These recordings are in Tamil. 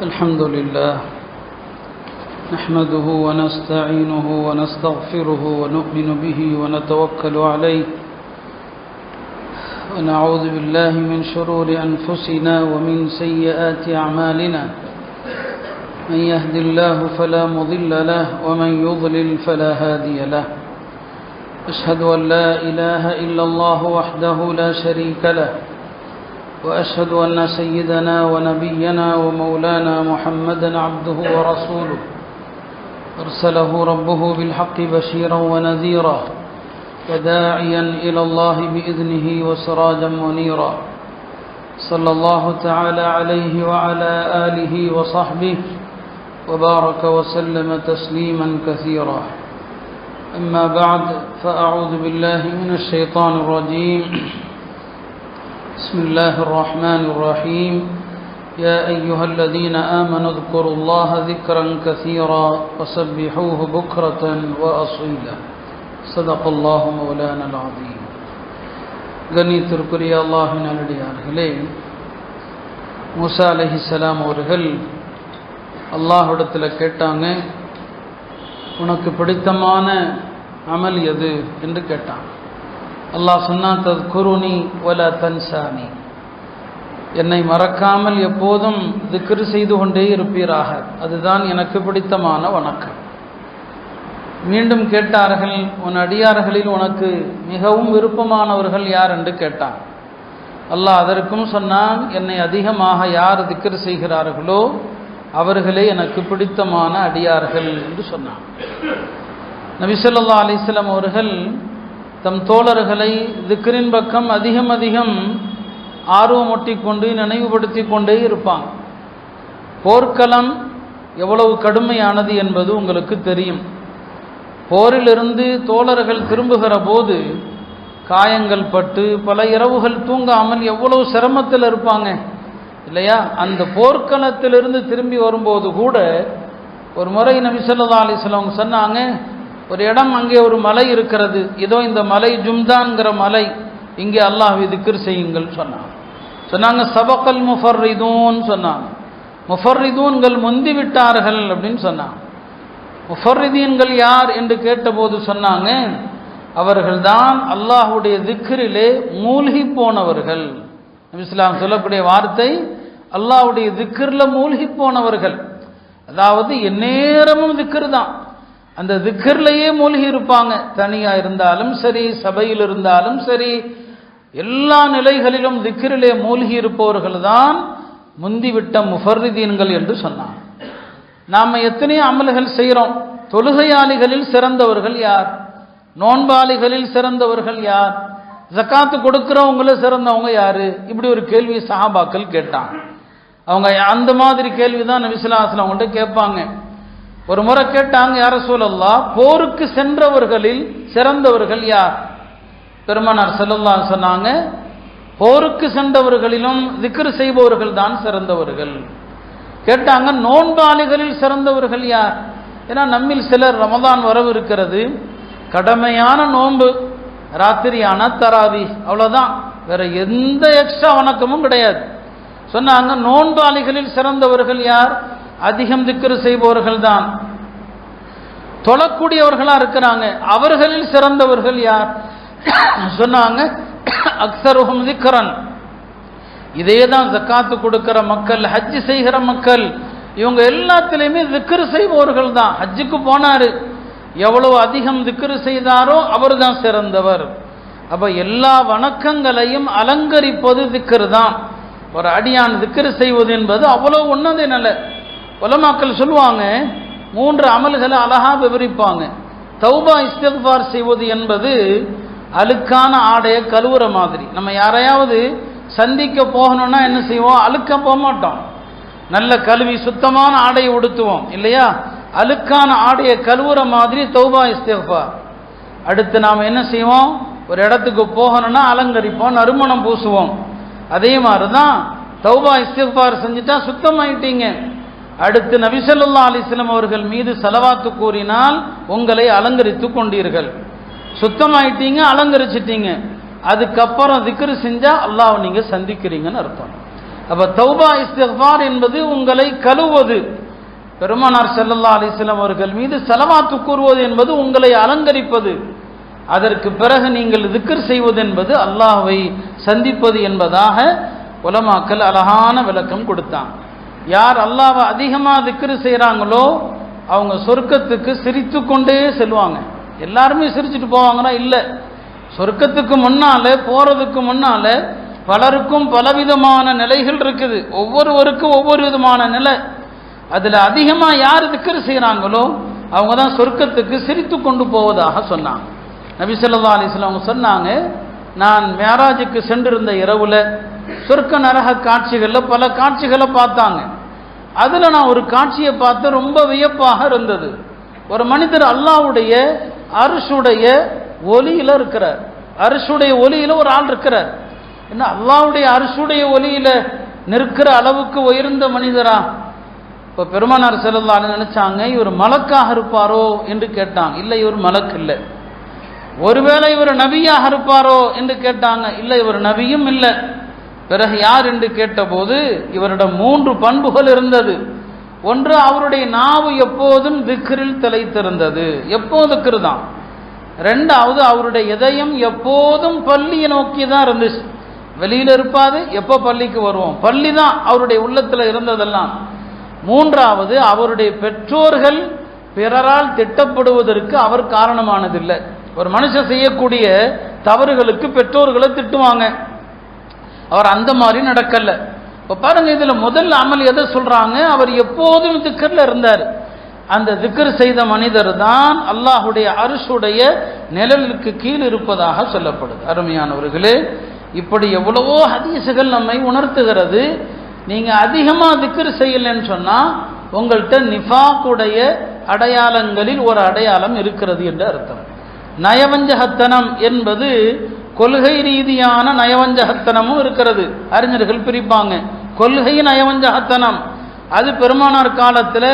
الحمد لله نحمده ونستعينه ونستغفره ونؤمن به ونتوكل عليه ونعوذ بالله من شرور أنفسنا ومن سيئات أعمالنا من يهد الله فلا مضل له ومن يضلل فلا هادي له أشهد أن لا إله إلا الله وحده لا شريك له وأشهد أن سيدنا ونبينا ومولانا محمدا عبده ورسوله أرسله ربه بالحق بشيرا ونذيرا وداعيا إلى الله بإذنه وسراجا منيرا صلى الله تعالى عليه وعلى آله وصحبه وبارك وسلم تسليما كثيرا أما بعد فأعوذ بالله من الشيطان الرجيم بسم الله الرحمن الرحيم يا أيها الذين آمنوا اذكروا الله ذكرا كثيرا وسبحوه بكرة وأصيلا صدق الله مولانا العظيم கண்ணியத்திற்குரிய அல்லாஹ்வின் நல்லடியார்களே, மூசா அலைஹிஸ்ஸலாம் அவர்கள் அல்லாஹ்விடத்தில் கேட்டாங்க, உனக்கு பிடித்தமான அமல் எது என்று கேட்டான். அல்லாஹ் சொன்னான், தத்குருனி வலா தன்சானி, என்னை மறக்காமல் எப்போதும் திக்ர் செய்து கொண்டே இருப்பீராக, அதுதான் எனக்கு பிடித்தமான வணக்கம். மீண்டும் கேட்டார்கள், உன் அடியார்களில் உனக்கு மிகவும் விருப்பமானவர்கள் யார் என்று கேட்டான். அல்லாஹ் அதற்கும் சொன்னான், என்னை அதிகமாக யார் திக்ர் செய்கிறார்களோ அவர்களே எனக்கு பிடித்தமான அடியார்கள் என்று சொன்னான். நபி ஸல்லல்லாஹு அலைஹி வஸல்லம் அவர்கள் தம் தோழர்களை திக்ரின் பக்கம் அதிகம் ஆர்வமூட்டி கொண்டு நினைவுபடுத்தி கொண்டே இருப்பாங்க. போர்க்களம் எவ்வளவு கடுமையானது என்பது உங்களுக்கு தெரியும். போரிலிருந்து தோழர்கள் திரும்புகிற போது காயங்கள் பட்டு பல இரவுகள் தூங்காமல் எவ்வளவு சிரமத்தில் இருப்பாங்க இல்லையா? அந்த போர்க்களத்திலிருந்து திரும்பி வரும்போது கூட ஒரு முறை நபி ஸல்லல்லாஹு அலைஹி வஸல்லம் சொன்னாங்க, ஒரு இடம், அங்கே ஒரு மலை இருக்கிறது, இதோ இந்த மலை ஜும்தான்கிற மலை, இங்கே அல்லாஹ்வை திக்ர் செய்யுங்கள் சொன்னாங்க. சபக்கல் முஃபர்ரிதூன் சொன்னாங்க. முஃபர்ரிதூன்கள் முந்தி விட்டார்கள் அப்படின்னு சொன்னாங்க. முஃபர்ரிதீன்கள் யார் என்று கேட்டபோது சொன்னாங்க, அவர்கள்தான் அல்லாஹ்வுடைய திக்ரிலே மூழ்கி போனவர்கள். நபி ஸல்லல்லாஹு சொல்லக்கூடிய வார்த்தை, அல்லாஹ்வுடைய திக்ரில் மூழ்கி போனவர்கள். அதாவது எந்நேரமும் திக்ர் தான், அந்த திக்ர்லையே மூழ்கி இருப்பாங்க. தனியா இருந்தாலும் சரி, சபையில் இருந்தாலும் சரி, எல்லா நிலைகளிலும் திக்ரிலே மூழ்கி இருப்பவர்கள் தான் முந்திவிட்ட முஃபர்ரிதீன்கள் என்று சொன்னாங்க. நாம் எத்தனையோ அமல்கள் செய்கிறோம். தொழுகையாளிகளில் சிறந்தவர்கள் யார்? நோன்பாளிகளில் சிறந்தவர்கள் யார்? ஜக்காத்து கொடுக்கிறவங்கள சிறந்தவங்க யாரு? இப்படி ஒரு கேள்வி சஹாபாக்கள் கேட்டாங்க. அவங்க அந்த மாதிரி கேள்வி தான் நபி ஸல்லல்லாஹு அலைஹி வஸல்லம் அவங்கள்ட்ட கேட்பாங்க. ஒரு முறை கேட்டாங்க, யா ரசூலல்லாஹ், போருக்கு சென்றவர்களில் சிறந்தவர்கள் யார்? பெருமானார் ஸல்லல்லாஹு அலைஹி சொன்னாங்க, போருக்கு சென்றவர்களிலும் திக்ர் செய்பவர்கள் தான் சிறந்தவர்கள். கேட்டாங்க, நோன்பாளிகளில் சிறந்தவர்கள் யார்? ஏன்னா நம்மில் சிலர் ரமதான் வரவு இருக்கிறது, கடமையான நோன்பு, ராத்திரியான தராவி, அவ்வளோதான், வேற எந்த எக்ஸ்ட்ரா வணக்கமும் கிடையாது. சொன்னாங்க, நோன்பாளிகளில் சிறந்தவர்கள் யார்? அதிகம் திக்ர் செய்பவர்கள் தான். தொழக்கூடியவர்களா இருக்கிறாங்க, அவர்களில் சிறந்தவர்கள் யார்? சொன்னாங்க, அக்ஸருஹும் திக்ரன். இதே தான் ஜக்காத்து கொடுக்கிற மக்கள், ஹஜ் செய்கிற மக்கள், இவங்க எல்லாத்திலையுமே திக்ர் செய்பவர்கள் தான். ஹஜ்ஜுக்கு போனாரு, எவ்வளவு அதிகம் திக்ர் செய்தாரோ அவர் தான் சிறந்தவர். அப்ப எல்லா வணக்கங்களையும் அலங்கரிப்பது திக்ர் தான். ஒரு அடியான் திக்ர் செய்வது என்பது அவ்வளவு உன்னத நல்ல. உலமாக்கள் சொல்லுவாங்க, 3 அமல்களை அழகா விவரிப்பாங்க. தௌபா இஸ்திக்ஃபார் செய்வது என்பது அழுக்கான ஆடையை கழுவுற மாதிரி. நம்ம யாரையாவது சந்திக்க போகணும்னா என்ன செய்வோம்? அழுக்க போக மாட்டோம், நல்ல கழுவி சுத்தமான ஆடையை உடுத்துவோம் இல்லையா? அழுக்கான ஆடையை கழுவுற மாதிரி தௌபா இஸ்திக்ஃபார். அடுத்து நாம் என்ன செய்வோம்? ஒரு இடத்துக்கு போகணும்னா அலங்கரிப்போம், நறுமணம் பூசுவோம். அதே மாதிரி தான் தௌபா இஸ்திக்ஃபார் செஞ்சுட்டா சுத்தமாயிட்டீங்க. அடுத்து நபி ஸல்லல்லாஹு அலைஹி வஸல்லம் அவர்கள் மீது ஸலவாத்து கூறினால் உங்களை அலங்கரித்து கொண்டீர்கள், சுத்தமாயிட்டீங்க, அலங்கரிச்சிட்டீங்க. அதுக்கப்புறம் திக்ர் செஞ்சா அல்லாஹ்வை நீங்க சந்திக்கிறீங்கன்னு அர்த்தம். அப்ப தௌபா இஸ்திக்ஃபார் என்பது உங்களை கழுவது. பெருமானார் ஸல்லல்லாஹு அலைஹி வஸல்லம் அவர்கள் மீது ஸலவாத்து கூறுவது என்பது உங்களை அலங்கரிப்பது. அதற்கு பிறகு நீங்கள் திக்ர் செய்வது என்பது அல்லாஹ்வை சந்திப்பது என்பதாக உலமாக்கள் அழகான விளக்கம் கொடுத்தாங்க. யார் அல்லாஹ்வை அதிகமாக திக்ர் செய்கிறாங்களோ அவங்க சொர்க்கத்துக்கு சிரித்து கொண்டே செல்வாங்க. எல்லாருமே சிரிச்சுட்டு போவாங்கன்னா இல்லை, சொர்க்கத்துக்கு முன்னால போறதுக்கு முன்னால பலருக்கும் பலவிதமான நிலைகள் இருக்குது. ஒவ்வொருவருக்கும் ஒவ்வொரு விதமான நிலை. அதுல அதிகமா யார் திக்ர் செய்யறாங்களோ அவங்க தான் சொர்க்கத்துக்கு சிரித்து கொண்டு போவதாக சொன்னாங்க. நபி ஸல்லல்லாஹு அலைஹி வஸல்லம் அவங்க சொன்னாங்க, நான் மேராஜுக்கு சென்றிருந்த இரவுல சொர்க்க நரக காட்சிகள்ல பல காட்சிகளை பார்த்தாங்க. அதுல நான் ஒரு காட்சியை பார்த்து ரொம்ப வியப்பாக இருந்தது. ஒரு மனிதர் அல்லாஹ்வுடைய அர்ஷுடைய ஒலியில இருக்கிறார். அர்ஷுடைய ஒலியில ஒரு ஆள் இருக்கிறார். என்ன அல்லாஹ்வுடைய அர்ஷுடைய ஒலியில நிற்கிற அளவுக்கு உயர்ந்த மனிதரா? இப்போ பெருமானார் ஸல்லல்லாஹு அலைஹி நினைச்சாங்க இவர் மலக்காக இருப்பாரோ என்று கேட்டாங்க. இல்லை, இவர் மலக்கு இல்லை. ஒருவேளை இவர் நபியாக இருப்பாரோ என்று கேட்டாங்க. இல்லை, இவர் நபியும் இல்லை. பிறகு யார் என்று கேட்டபோது இவரிடம் 3 பண்புகள் இருந்தது. ஒன்று, அவருடைய நாவு எப்போதும் திக்ரில் திளைத்திருந்தது, எப்போதும் திக்ர் தான். ரெண்டாவது, அவருடைய இதயம் எப்போதும் பள்ளியை நோக்கி தான் இருந்துச்சு, வெளியில இருப்பாது. எப்போ பள்ளிக்கு வருவோம், பள்ளி தான் அவருடைய உள்ளத்தில் இருந்ததெல்லாம். மூன்றாவது, அவருடைய பெற்றோர்கள் பிறரால் திட்டப்படுவதற்கு அவர் காரணமானதில்லை. ஒரு மனுஷன் செய்யக்கூடிய தவறுகளுக்கு பெற்றோர்களை திட்டுவாங்க, அவர் அந்த மாதிரி நடக்கல. இப்போ பாருங்க, இதுல முதல் அமல் எதை சொல்றாங்க? அவர் எப்போதும் திக்ர்ல இருந்தார். அந்த திக்ர் செய்த மனிதர் தான் அல்லாஹுடைய அர்ஷுடைய நிழலுக்கு கீழ் இருப்பதாக சொல்லப்படுது. அருமையானவர்களே, இப்படி எவ்வளவோ ஹதீசுகள் நம்மை உணர்த்துகிறது. நீங்க அதிகமா திக்ர் செய்யலன்னு சொன்னா உங்கள்கிட்ட நிஃபாக்குடைய அடையாளங்களில் ஒரு அடையாளம் இருக்கிறது என்று அர்த்தம். நயவஞ்சகத்தனம் என்பது கொள்கை ரீதியான நயவஞ்சகத்தனமும் இருக்கிறது. அறிஞர்கள் பிரிப்பாங்க. கொள்கை நயவஞ்சகத்தனம் அது பெருமானார் காலத்தில்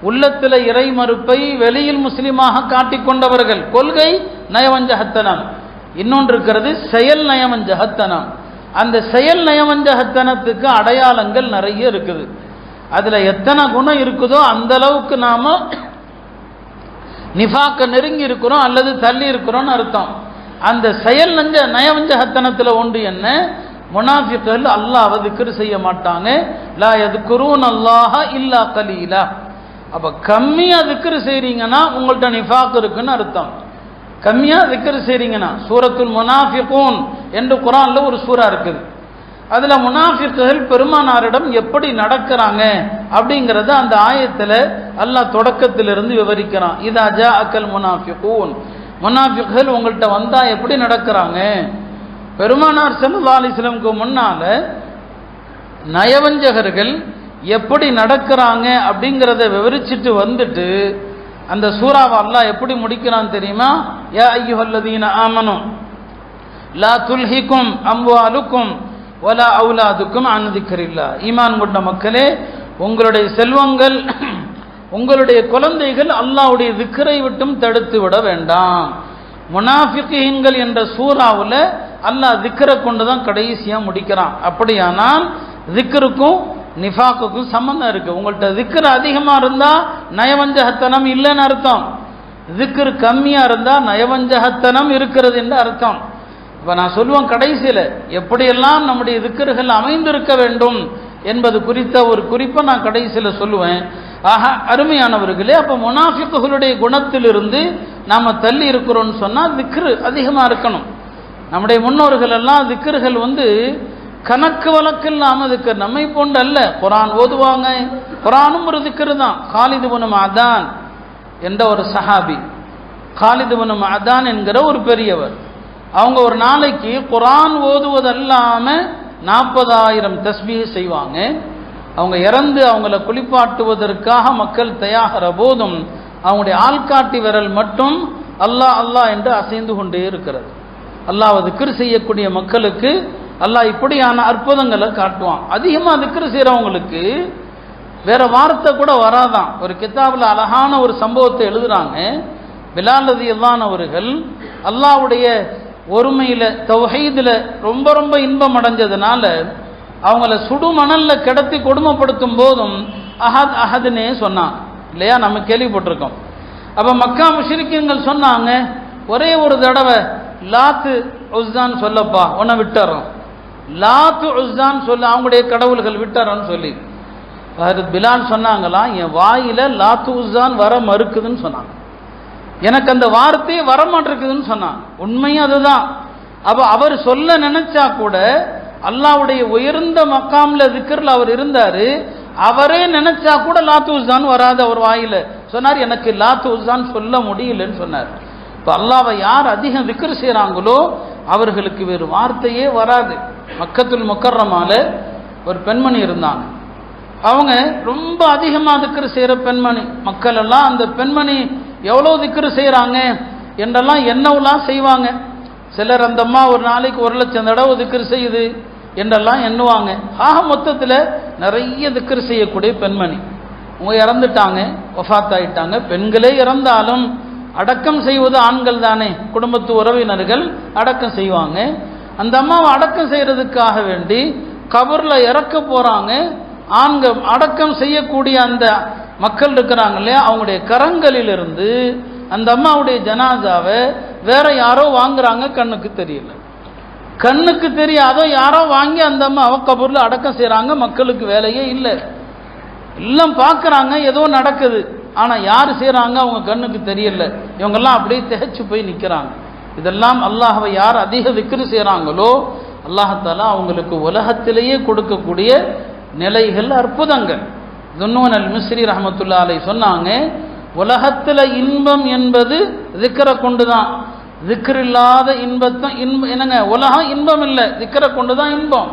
உள்ளத்தில் இறை மறுப்பை வெளியில் முஸ்லீமாக காட்டிக்கொண்டவர்கள், கொள்கை நயவஞ்சகத்தனம். இன்னொன்று இருக்கிறது செயல் நயவஞ்சகத்தனம். அந்த செயல் நயவஞ்சகத்தனத்துக்கு அடையாளங்கள் நிறைய இருக்குது. அதுல எத்தனை குணம் இருக்குதோ அந்த அளவுக்கு நாம நிஃபாக்க நெருங்கி இருக்கிறோம் அல்லது தள்ளி இருக்கிறோம்னு அர்த்தம். அந்த செயல் நயவஞ்சகத்தனத்தில் ஒன்று என்ன? முனாஃபிக்கள் அல்லாஹ்வை திக்ர் செய்ய மாட்டாங்க. லா யذ்குரூன அல்லாஹ இல்லா கலீலா. அப்ப கம்மியா திக்ர் செய்றீங்கன்னா உங்கள்ட்ட நிஃபாக் இருக்குன்னு அர்த்தம். கம்மியா திக்ர் செய்றீங்கன்னா, சூரத்துல் முனாஃபிகூன் என்று குர்ஆன்ல ஒரு சூரா இருக்குது. அதுல முனாஃபிக்குகள் பெருமானாரிடம் எப்படி நடக்கிறாங்க அப்படிங்கறத அந்த ஆயத்துல அல்லாஹ் தொடக்கத்திலிருந்து விவரிக்கிறான். இதா ஜாஅக்கல் முனாஃபிகூன், முனாஃபிக்குகள் உங்கள்கிட்ட வந்தா எப்படி நடக்கிறாங்க? பெருமானார் ஸல்லல்லாஹு அலைஹி வஸல்லம் முன்னால நயவஞ்சகர்கள் எப்படி நடக்கிறாங்க அப்படிங்கிறத விவரிச்சுட்டு வந்துட்டு அந்த சூறாவை அல்லாஹ் எப்படி முடிக்கிறான் தெரியுமா? யா அய்யுஹல்லதீன ஆமனு லா துல்ஹிக்கும் அம்வாலுக்கும் வலா அவுலாதுக்கும் அன் திக்ரில்லாஹ். ஈமான் கொண்ட மக்களே, உங்களுடைய செல்வங்கள் உங்களுடைய குழந்தைகள் அல்லாஹ்வுடைய திக்ரை விட்டும் தடுத்து விட வேண்டாம். முனாஃபிகீன்கள் என்ற சூறாவுல அல்லாஹ் திக்ரை கொண்டு தான் கடைசியா முடிக்கிறான். அப்படியானால் திக்ருக்கும் நிஃபாக்குக்கும் சம்பந்தம் இருக்கு. உங்கள்கிட்ட திக்ர் அதிகமா இருந்தா நயவஞ்சகத்தனம் இல்லைன்னு அர்த்தம். திக்ர் கம்மியா இருந்தா நயவஞ்சகத்தனம் இருக்கிறது என்று அர்த்தம். இப்ப நான் சொல்லுவேன், கடைசியில எப்படியெல்லாம் நம்முடைய திக்ர்கள் அமைந்திருக்க வேண்டும் என்பது குறித்த ஒரு குறிப்பை நான் கடைசியில சொல்லுவேன். ஆக அருமையானவர்களே, அப்ப முனாஃபிக்குகளுடைய குணத்திலிருந்து நாம தள்ளி இருக்கிறோம்னு சொன்னா திக்ரு அதிகமா இருக்கணும். நம்முடைய முன்னோர்கள் எல்லாம் திக்ர்கள் கணக்கு வழக்கு இல்லாம திக்ர், நம்மை போன்று அல்ல. குர்ஆன் ஓதுவாங்க, குர்ஆனும் ஒரு திக்ரு தான். காலித் இப்னு மஅதான் என்ற ஒரு சஹாபி, காலித் இப்னு மஅதான் என்கிற ஒரு பெரியவர், அவங்க ஒரு நாளைக்கு குர்ஆன் ஓதுவதல்லாம 40,000 தஸ்பீஹ் செய்வாங்க. அவங்க இறந்து அவங்கள குளிப்பாட்டுவதற்காக மக்கள் தயாகிற போதும் அவங்களுடைய ஆள்காட்டி விரல் மட்டும் அல்லாஹ் அல்லாஹ் என்று அசைந்து கொண்டே இருக்கிறது. அல்லாஹ்வை திக்ர் செய்யக்கூடிய மக்களுக்கு அல்லாஹ் இப்படியான அற்புதங்களை காட்டுவான். அதிகமாக திக்ர் செய்கிறவங்களுக்கு வேற வார்த்தை கூட வராதான். ஒரு கிதாபில் அழகான ஒரு சம்பவத்தை எழுதுறாங்க. பிலால் ரலியல்லாஹு அவர்கள் அல்லாஹ்வுடைய ஒருமையில தௌஹீதுல ரொம்ப ரொம்ப இன்பம் அடைஞ்சதுனால அவங்கள சுடு மணல்ல கிடத்தி கொடுமைப்படுத்தும் போதும் அஹத் அஹத்னே சொன்னாங்க இல்லையா, நம்ம கேள்விப்பட்டிருக்கோம். அப்ப மக்கா முஷ்ரிக்கீன்கள் சொன்னாங்க, ஒரே ஒரு தடவை லாத்து உஸ்ஸான் சொல்லப்பா, உன்னை விட்டுறோம், லாத்து உஸ்ஸான் சொல்ல, அவங்களுடைய கடவுள்கள் விட்டுறோன்னு சொல்லி. பிலால் சொன்னாங்களா, என் வாயில லாத்து உஸ்ஸான் வர மறுக்குதுன்னு சொன்னாங்க, எனக்கு அந்த வார்த்தையே வரமாட்டிருக்குதுன்னு சொன்னாங்க. உண்மையும் அதுதான். அப்ப அவர் சொல்ல நினைச்சா கூட அல்லாஹ்வுடைய உயர்ந்த மக்காம்ல திக்ர்ல அவர் இருந்தாரு, அவரே நினைச்சா கூட லாத்து உஸ்ஸான் வராது அவர் வாயில. சொன்னார், எனக்கு லாத்து உஸ்ஸான் சொல்ல முடியலன்னு சொன்னார். இப்ப அல்லாஹ்வை யார் அதிகம் திக்ர் செய்றாங்களோ அவர்களுக்கு வேறு வார்த்தையே வராது. மக்கத்துல் முக்கர்ரமால ஒரு பெண்மணி இருந்தாங்க, அவங்க ரொம்ப அதிகமா திக்ர் செய்யற பெண்மணி. மக்கள் எல்லாம் அந்த பெண்மணி எவ்வளவு திக்ர் செய்யறாங்க என்றெல்லாம் என்னவெல்லாம் செய்வாங்க. சிலர் அந்த அம்மா ஒரு நாளைக்கு 1,00,000 தடவை திக்ர் செய்யுது என்றெல்லாம் எண்ணுவாங்க. ஆக மொத்தத்தில் நிறைய திக்ர் செய்யக்கூடிய பெண்மணி. அவங்க இறந்துட்டாங்க, வஃபாத் ஆயிட்டாங்க. பெண்களே இறந்தாலும் அடக்கம் செய்வது ஆண்கள் தானே, குடும்பத்து உறவினர்கள் அடக்கம் செய்வாங்க. அந்த அம்மாவை அடக்கம் செய்யறதுக்காக வேண்டி கபர்ல இறக்க போறாங்க. ஆண்கள் அடக்கம் செய்யக்கூடிய அந்த மக்கள் இருக்கிறாங்க இல்லையா, அவங்களுடைய கரங்களிலிருந்து அந்த அம்மாவுடைய ஜனாசாவை வேற யாரோ வாங்குறாங்க, கண்ணுக்கு தெரியல. கண்ணுக்கு தெரியாதோ யாரோ வாங்கி அந்த அம்மாவை கபூர்ல அடக்கம் செய்யறாங்க. மக்களுக்கு வேலையே இல்லை, எல்லாம் பார்க்கறாங்க, ஏதோ நடக்குது. ஆனா யாரு செய்யறாங்க அவங்க கண்ணுக்கு தெரியல. இவங்கெல்லாம் அப்படியே திகைச்சு போய் நிக்கிறாங்க. இதெல்லாம் அல்லாஹ்வை யார் அதிக திக்ர் செய்யறாங்களோ அல்லாஹ் அவங்களுக்கு உலகத்திலேயே கொடுக்கக்கூடிய நிலைகள், அற்புதங்கள். துன்னூன் அல் மிஸ்ரி ரஹ்மத்துல்லாஹி அலைஹி சொன்னாங்க, உலகத்துல இன்பம் என்பது திக்ரை கொண்டுதான். திக்ர் இல்லாத இன்பத்தான் என்னங்க, உலகம் இன்பம் இல்லை, திக்ரை கொண்டுதான் இன்பம்.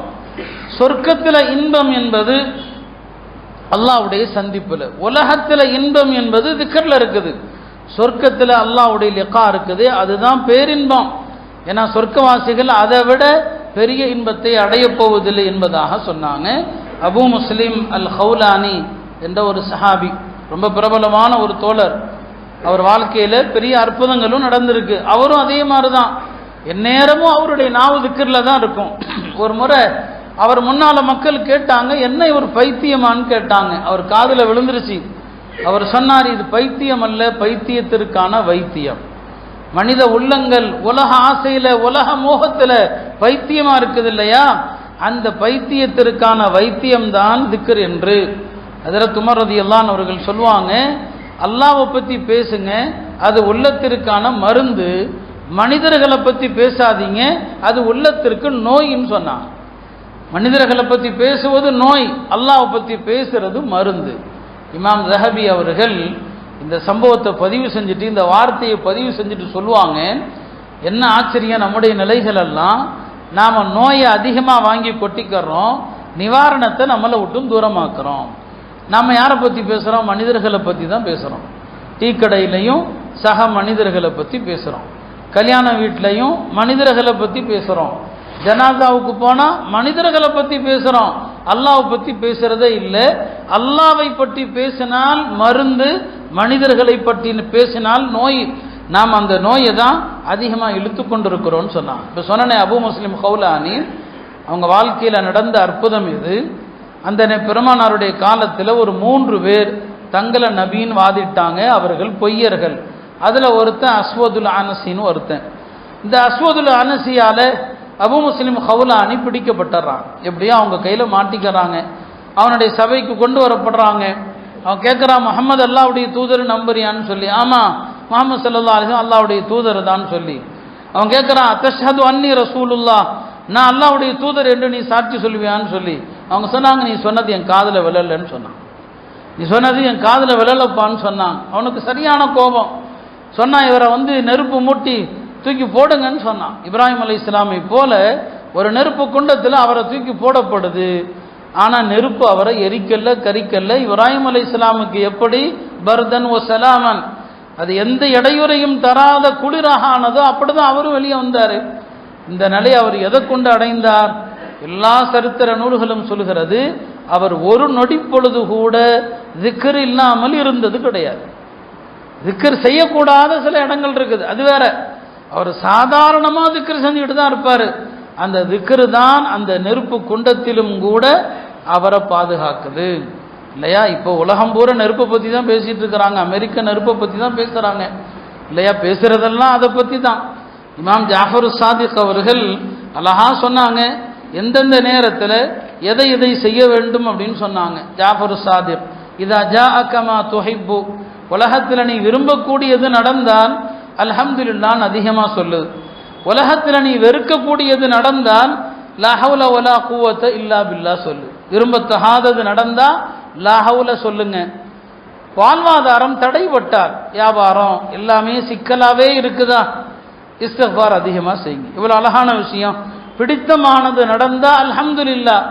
சொர்க்கத்துல இன்பம் என்பது அல்லாஹ்வுடைய சந்திப்புல, உலகத்துல இன்பம் என்பது திக்ர்ல இருக்குது. சொர்க்கத்துல அல்லாஹ்வுடைய லிகா இருக்குது, அதுதான் பேரின்பம். ஏன்னா சொர்க்கவாசிகள் அதை விட பெரிய இன்பத்தை அடைய போவதில்லை என்பதாக சொன்னாங்க. அபு முஸ்லிம் அல் ஹவுலானி என்ற ஒரு சஹாபி, ரொம்ப பிரபலமான ஒரு தோழர். அவர் வாழ்க்கையில பெரிய அற்புதங்களும் நடந்திருக்கு. அவரும் அதே மாதிரிதான், எந்நேரமும் அவருடைய நாவு திக்ர்ல தான் இருக்கும். ஒரு முறை அவர் முன்னால மக்கள் கேட்டாங்க, என்ன இவர் பைத்தியமான்னு கேட்டாங்க. அவர் காதுல விழுந்துருச்சு. அவர் சொன்னார், இது பைத்தியம் அல்ல, பைத்தியத்திற்கான வைத்தியம். மனித உள்ளங்கள் உலக ஆசையில உலக மோகத்துல பைத்தியமா இருக்குது இல்லையா, அந்த பைத்தியத்திற்கான வைத்தியம் தான் திக்ர் என்று ஹஜ்ரத் உமர் ரலியல்லாஹு அன்ஹு அவர்கள் சொல்லுவாங்க, அல்லாஹ்வை பத்தி பேசுங்க, அது உள்ளத்திற்கான மருந்து. மனிதர்களை பத்தி பேசாதீங்க, அது உள்ளத்திற்கு நோயின்னு சொன்னாங்க. மனிதர்களை பத்தி பேசுவது நோய், அல்லாஹ்வை பத்தி பேசுறது மருந்து. இமாம் ஸஹபி அவர்கள் இந்த சம்பவத்தை பதிவு செஞ்சுட்டு, இந்த வார்த்தையை பதிவு செஞ்சுட்டு சொல்லுவாங்க, என்ன ஆச்சரியம், நம்முடைய நிலைகள் எல்லாம் நாம நோயை அதிகமாக வாங்கி கொட்டிக்கிறோம், நிவாரணத்தை நம்மளை விட்டும் தூரமாக்குறோம். நம்ம யாரை பற்றி பேசுகிறோம், மனிதர்களை பற்றி தான் பேசுகிறோம். டீ கடையிலையும் சக மனிதர்களை பற்றி பேசுகிறோம், கல்யாண வீட்லையும் மனிதர்களை பற்றி பேசுகிறோம், ஜனாதாவுக்கு போனால் மனிதர்களை பற்றி பேசுகிறோம், அல்லாஹ்வை பற்றி பேசுறதே இல்லை. அல்லாஹ்வை பற்றி பேசினால் மருந்து, மனிதர்களை பற்றி பேசினால் நோய். நாம் அந்த நோயை தான் அதிகமாக இழுத்து கொண்டிருக்கிறோம்னு சொன்னான். இப்போ சொன்னனே அபு முஸ்லிம் ஹவுலானி, அவங்க வாழ்க்கையில் நடந்த அற்புதம் இது. அந்த பெருமானாருடைய காலத்தில் ஒரு 3 பேர் தங்களை நபின்னு வாதிட்டாங்க. அவர்கள் பொய்யர்கள். அதில் ஒருத்தன் அஸ்வதுல் அனசின்னு ஒருத்தன். இந்த அஸ்வதுல் அனசியால் அபு முஸ்லிம் ஹவுலானி பிடிக்கப்பட்டுறான். எப்படியோ அவங்க கையில் மாட்டிக்கிறாங்க. அவனுடைய சபைக்கு கொண்டு வரப்படுறாங்க. அவன் கேட்குறான், முஹம்மது அல்லாஹ்வுடைய தூதர் நம்புறியான்னு சொல்லி. ஆமாம், முஹம்மது ஸல்லல்லாஹு அலைஹி வஸல்லம் அல்லாஹ்வுடைய தூதர் தான் சொல்லி. அவன் கேட்குறான், தஷ்ஹது அன்னி ரசூலுல்லாஹ், நான் அல்லாஹ்வுடைய தூதர் என்று நீ சாட்சி சொல்லுவியான்னு சொல்லி. அவங்க சொன்னாங்க, நீ சொன்னது என் காதில் விழலன்னு சொன்னான். நீ சொன்னது என் காதில் விழலப்பான்னு சொன்னான். அவனுக்கு சரியான கோபம். சொன்னான், இவரை நெருப்பு மூட்டி தூக்கி போடுங்கன்னு சொன்னான். இப்ராஹிம் அலைஹிஸ்ஸலாமை போல ஒரு நெருப்பு குண்டத்தில் அவரை தூக்கி போடப்படுது. ஆனால் நெருப்பு அவரை எரிக்கல்ல, கரிக்கல்ல. இப்ராஹிம் அலைஹிஸ்ஸலாமுக்கு எப்படி பர்தன் ஒ சலாமன், அது எந்த இடையூறையும் தராத குளிராக ஆனதோ அப்படிதான் அவரும் வெளியே வந்தார். இந்த நிலையை அவர் எதை கொண்டு அடைந்தார்? எல்லா சரித்திர நூல்களும் சொல்கிறது, அவர் ஒரு நொடி பொழுது கூட திக்ர் இல்லாமல் இருந்தது கிடையாது. திக்ர் செய்யக்கூடாத சில இடங்கள் இருக்குது, அது வேற. அவர் சாதாரணமாக திக்ர் செஞ்சுக்கிட்டு தான் இருப்பார். அந்த திக்ரு தான் அந்த நெருப்பு குண்டத்திலும் கூட அவரை பாதுகாக்குது இல்லையா? இப்போ உலகம் பூரா நெருப்பை பற்றி தான் பேசிட்டு இருக்கிறாங்க, அமெரிக்க நெருப்பை பற்றி தான் பேசுகிறாங்க இல்லையா? பேசுறதெல்லாம் அதை பற்றி தான். இமாம் ஜாஃபர் சாதிக் அவர்கள் அழகா சொன்னாங்க, எந்தெந்த நேரத்தில் எதை எதை செய்ய வேண்டும் அப்படின்னு சொன்னாங்க. ஜாஃபர் சாதிக், இதா ஜாஅக மா துஹிப்பு, உலகத்தில் நீ விரும்பக்கூடியது நடந்தால் அல்ஹம்துலில்லாஹ் அதிகமாக சொல்லுது. உலகத்தில் நீ வெறுக்கக்கூடியது நடந்தால் லா ஹவுல வலா குவத்த இல்லா பில்லாஹ் சொல்லு. விரும்பத்தகாதது நடந்தா லா ஹவுல சொல்லுங்க. வாழ்வாதாரம் தடைபட்டால், வியாபாரம் எல்லாமே சிக்கலாவே இருக்குதா, இஸ்திக்ஃபார் அதிகமாக செய்யுங்க. இவ்வளோ அழகான விஷயம். பிடித்தமானது நடந்தால் அல்ஹம்துலில்லாஹ்,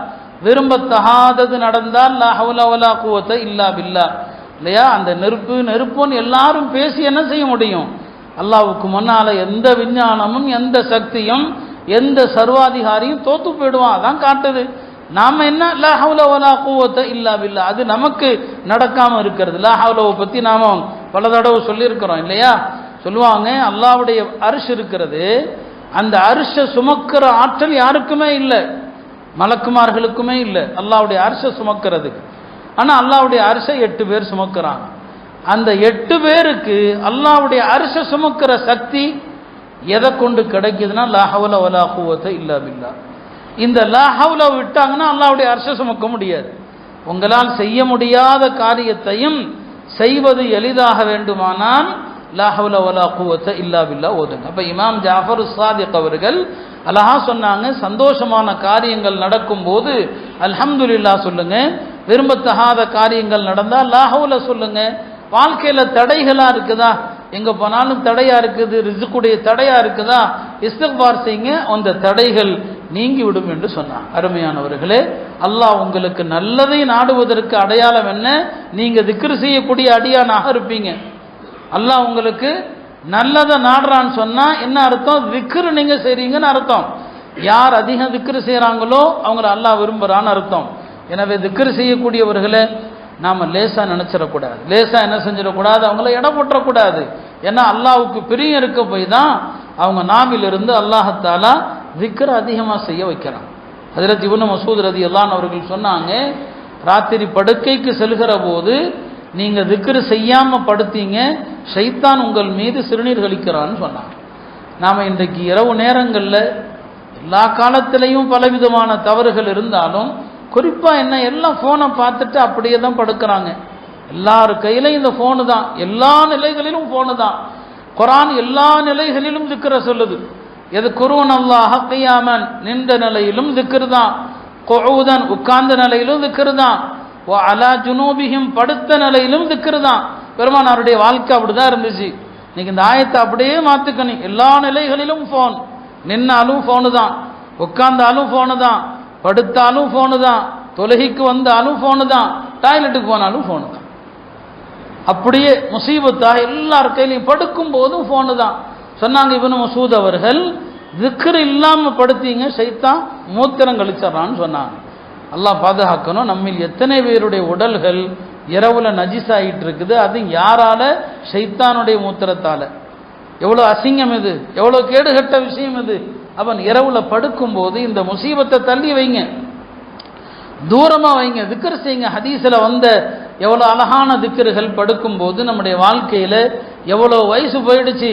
விரும்பத்தகாதது நடந்தால் லா ஹவுல வலா குவத்த இல்லா பில்லாஹ் இல்லையா? அந்த நெருப்புன்னு எல்லாரும் பேசி என்ன செய்ய முடியும்? அல்லாஹ்வுக்கு முன்னால எந்த விஞ்ஞானமும் எந்த சக்தியும் எந்த சர்வாதிகாரியும் தோத்து போயிடுவான். அதான் காட்டுது. நாம என்ன லா ஹவுல வலா குவத்த இல்லா பில்லாஹ், அது நமக்கு நடக்காம இருக்கிறது. லா ஹவுலவை பத்தி நாம பல தடவை சொல்லியிருக்கிறோம் இல்லையா? சொல்லுவாங்க, அல்லாஹ்வுடைய அர்ஷ் இருக்கிறது, அந்த அர்ஷை சுமக்கிற ஆற்றல் யாருக்குமே இல்லை, மலக்குமார்களுக்குமே இல்லை அல்லாஹ்வுடைய அர்ஷை சுமக்கிறதுக்கு. ஆனா அல்லாஹ்வுடைய அர்ஷை 8 பேர் சுமக்கிறாங்க. அந்த 8 பேருக்கு அல்லாஹ்வுடைய அர்ஷை சுமக்கிற சக்தி எதை கொண்டு கிடைக்குதுன்னா லா ஹவுல வலா குவத்த இல்லா பில்லாஹ். இந்த லா ஹவுல விட்டாங்கன்னா அல்லாஹ்வுடைய அர்ஷை சுமக்க முடியாது. உங்களால் செய்ய முடியாத காரியத்தையும் செய்வது எளிதாக வேண்டுமானால் லா ஹவுல வலா குவத்த இல்லா பில்லாஹ் ஓதுங்க. அப்ப இமாம் ஜாஃபர் சாதிக் அவர்கள் அழகா சொன்னாங்க, சந்தோஷமான காரியங்கள் நடக்கும்போது அல்ஹம்துலில்லாஹ் சொல்லுங்க, விரும்பத்தகாத காரியங்கள் நடந்தால் லா ஹவுல சொல்லுங்க. வாழ்க்கையில தடைகளா இருக்குதா, எங்க போனாலும் தடையா இருக்குது, ரிஸ்குடைய தடையா இருக்குதா, இஸ்திக்பார் செய்யுங்க, அந்த தடைகள் நீங்கி விடும் என்று சொன்னார். அருமையானவர்களே, அல்லாஹ் உங்களுக்கு நல்லதை நாடுவதற்கு அடையாளம் என்ன? நீங்க திக்ரு செய்யக்கூடிய அடியானாக இருப்பீங்க. அல்லாஹ் உங்களுக்கு நல்லதை நாடுறான்னு சொன்னா என்ன அர்த்தம்? திக்ரு நீங்க செய்றீங்கன்னு அர்த்தம். யார் அதிகம் திக்ரு செய்யறாங்களோ அவங்கள அல்லாஹ் விரும்புறான்னு அர்த்தம். எனவே திக்ரு செய்யக்கூடியவர்களை நாம லேசா நினைச்சிடக்கூடாது, லேசா என்ன செஞ்சிடக்கூடாது, அவங்கள இடம் போட்டக்கூடாது. ஏன்னா அல்லாஹ்வுக்கு பிரியம் இருக்க போய் தான் அவங்க நாவிலிருந்து அல்லாஹ் தஆலா திக்ர் அதிகமாக செய்ய வைக்கிறான். ஹஜ்ரத் இப்னு மஸ்ஊத் ரலியல்லாஹு அன்ஹு அவர்கள் சொன்னாங்க, ராத்திரி படுக்கைக்கு செல்கிற போது நீங்க திக்ர் செய்யாம படுத்தீங்க, ஷைத்தான் உங்கள் மீது சிறுநீர் கழிக்கிறான்னு சொன்னாங்க. நாம இன்றைக்கு இரவு நேரங்களில் எல்லா காலத்திலையும் பலவிதமான தவறுகள் இருந்தாலும் குறிப்பா என்ன, எல்லாம் போனை பார்த்துட்டு அப்படியே தான் படுக்கிறாங்க. எல்லார் கையிலையும் இந்த போனு தான், எல்லா நிலைகளிலும் போனு தான். குர்ஆன் எல்லா நிலைகளிலும் திக்ர சொல்லுது. எது குர்ஆன் அல்லாஹ் கியாமன், நின்ற நிலையிலும் திக்ர் தான், குஊதன் உட்கார்ந்த நிலையிலும் திக்ர் தான், வ அலா ஜுனூபிஹிம் படுத்த நிலையிலும் திக்ர் தான். பெருமானாருடைய வாழ்க்கை அப்படிதான் இருந்துச்சு. இன்னைக்கு இந்த ஆயத்தை அப்படியே மாத்துக்கணும். எல்லா நிலைகளிலும் போன், நின்னாலும் போனு தான், உட்கார்ந்தாலும் போனு தான், படுத்தாலும் போனு தான், தொழுகைக்கு வந்தாலும் போனு தான், டாய்லெட்டுக்கு போனாலும் போனு தான். அப்படியே முசீபத்தா எல்லார் கையிலையும், படுக்கும் போதும் போனு தான். சொன்னாங்க இப்னு மஸ்ஊத் அவர்கள், திக்ர் இல்லாம படுத்தீங்க ஷைத்தான் மூத்திரம் கழிச்சறான்னு சொன்னாங்க. அல்லாஹ் பாதுகாக்கணும். நம்மில் எத்தனை பேருடைய உடல்கள் இரவுல நஜிஸ் ஆகிட்டு இருக்குது, அது யாரால? ஷைத்தானுடைய மூத்திரத்தால. எவ்வளவு அசிங்கம் இது, எவ்வளவு கேடுகட்ட விஷயம் இது. அவன் இரவுல படுக்கும் போது இந்த முசீபத்தை தள்ளி வைங்க, தூரமா வைங்க, திக்ர் செய்யுங்க. ஹதீஸ்ல வந்த எவ்வளவு அழகான திக்ர்கள் படுக்கும் போது நம்முடைய வாழ்க்கையில எவ்வளவு வயசு போயிடுச்சு,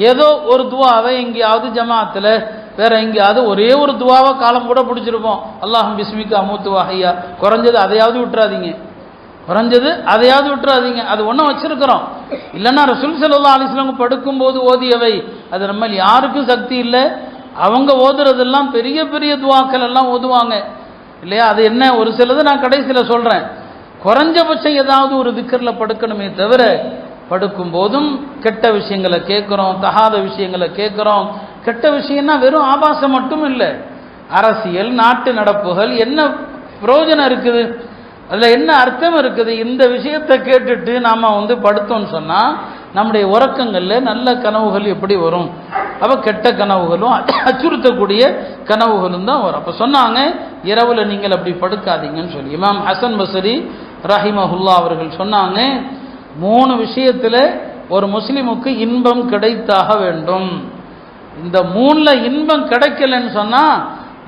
ஏதோ ஒரு துவாவை எங்கேயாவது ஜமாத்துல வேற எங்கேயாவது ஒரே ஒரு துவாவை காலம் கூட பிடிச்சிருப்போம். அல்லாஹும் பிஸ்மிகா அமூத்து வஹையா, குறைஞ்சது அதையாவது விட்டுறாதீங்க, குறைஞ்சது அதையாவது விட்டுறாதீங்க. அது ஒன்றும் வச்சிருக்கிறோம். இல்லைன்னா ரசூல் ஸல்லல்லாஹு அலைஹி வஸல்லம் படுக்கும்போது ஓதியவை அது நம்ம யாருக்கும் சக்தி இல்லை. அவங்க ஓதுறதெல்லாம் பெரிய பெரிய துவாக்கள் எல்லாம் ஓதுவாங்க இல்லையா? அது என்ன, ஒரு சிலது நான் கடைசியில் சொல்றேன். குறைஞ்சபட்சம் ஏதாவது ஒரு திக்ரில் படுக்கணுமே தவிர, படுக்கும் போதும் கெட்ட விஷயங்களை கேட்குறோம், தகாத விஷயங்களை கேட்குறோம். கெட்ட விஷயம்னா வெறும் ஆபாசம் மட்டும் இல்லை, அரசியல் நாட்டு நடப்புகள், என்ன பிரயோஜனம் இருக்குது, அதில் என்ன அர்த்தம் இருக்குது? இந்த விஷயத்தை கேட்டுட்டு நாம் படுத்தோம்னு சொன்னால் நம்முடைய உறக்கங்களில் நல்ல கனவுகள் எப்படி வரும்? அப்போ கெட்ட கனவுகளும் அச்சுறுத்தக்கூடிய கனவுகளும் தான் வரும். அப்போ சொன்னாங்க, இரவில் நீங்கள் அப்படி படுக்காதீங்கன்னு சொல்லி. இமாம் ஹசன் பஸ்ரி ரஹிமஹுல்லா அவர்கள் சொன்னாங்க, 3 விஷயத்தில் ஒரு முஸ்லிமுக்கு இன்பம் கிடைத்தாக வேண்டும். இந்த 3ல் இன்பம் கிடைக்கலன்னு சொன்னால்